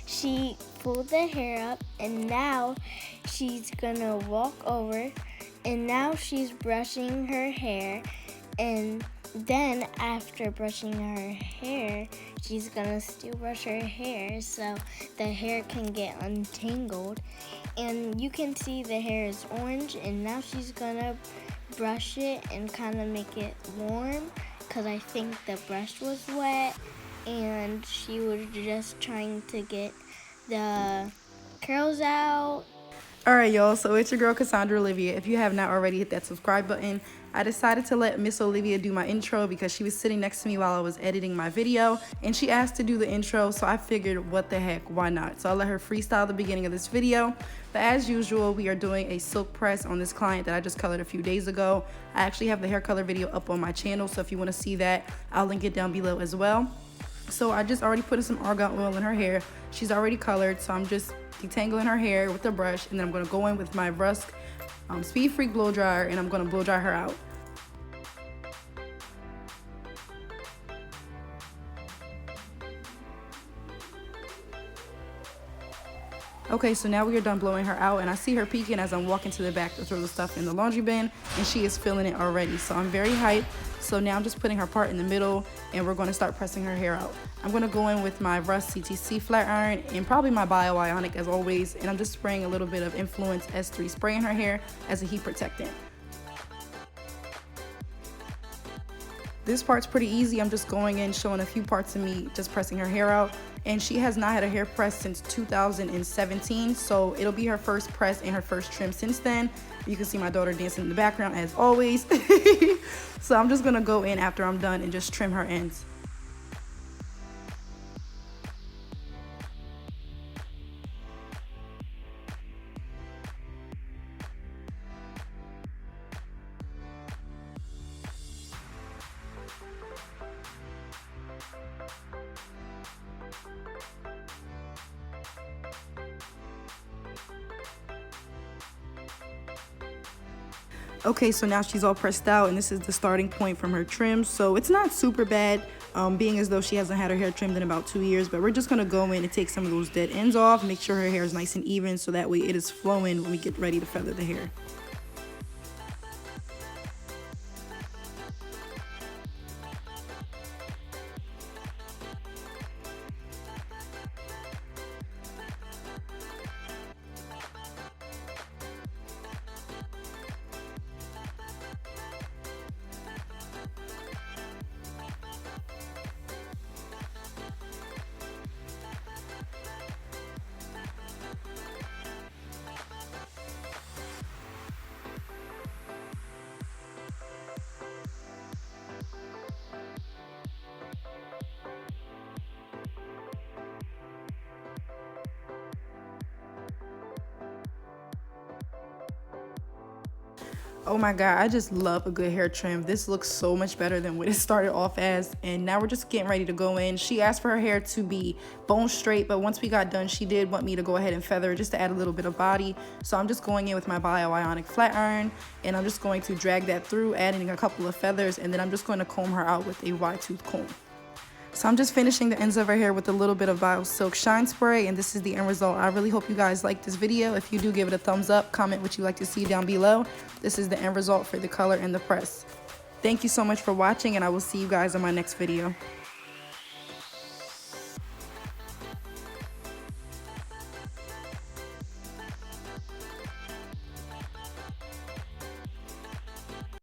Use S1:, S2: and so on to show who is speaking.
S1: she pulled the hair up, and now she's gonna walk over, and now she's brushing her hair, and then after brushing her hair, she's gonna still brush her hair so the hair can get untangled. And you can see the hair is orange, and now she's gonna brush it and kind of make it warm because I think the brush was wet and she was just trying to get the curls out.
S2: Alright y'all, so it's your girl Cassandra,olivia. If you have not already, hit that subscribe button. I decided to let Miss Olivia do my intro because she was sitting next to me while I was editing my video, and she asked to do the intro, so I figured what the heck, why not? So I let her freestyle the beginning of this video. But as usual, we are doing a silk press on this client that I just colored a few days ago. I actually have the hair color video up on my channel, so if you want to see that, I'll link it down below as well. So I just already put some argan oil in her hair. She's already colored, so I'm just detangling her hair with the brush, and then I'm going to go in with my Rusk Speed Freak blow dryer, and I'm going to blow dry her out. Okay, so now we are done blowing her out, and I see her peeking as I'm walking to the back to throw the stuff in the laundry bin, and she is feeling it already, so I'm very hyped. So now I'm just putting her part in the middle, and we're going to start pressing her hair out. I'm going to go in with my Rusk CTC flat iron and probably my Bio Ionic as always, and I'm just spraying a little bit of Influence S3 spray in her hair as a heat protectant. This part's pretty easy. I'm just going in, showing a few parts of me just pressing her hair out. And she has not had a hair press since 2017, so it'll be her first press and her first trim since then. You can see my daughter dancing in the background as always. So I'm just gonna go in after I'm done and just trim her ends. Okay, so now she's all pressed out, and this is the starting point from her trim. So it's not super bad, being as though she hasn't had her hair trimmed in about 2 years, but we're just gonna go in and take some of those dead ends off, make sure her hair is nice and even so that way it is flowing when we get ready to feather the hair. Oh my god, I just love a good hair trim. This looks so much better than what it started off as, and now we're just getting ready to go in. She asked for her hair to be bone straight, but once we got done, she did want me to go ahead and feather it just to add a little bit of body. So I'm just going in with my Bio Ionic flat iron, and I'm just going to drag that through, adding a couple of feathers, and then I'm just going to comb her out with a wide tooth comb. So I'm just finishing the ends of her hair with a little bit of Bio Silk Shine Spray, and this is the end result. I really hope you guys like this video. If you do, give it a thumbs up, comment what you'd like to see down below. This is the end result for the color and the press. Thank you so much for watching, and I will see you guys in my next video.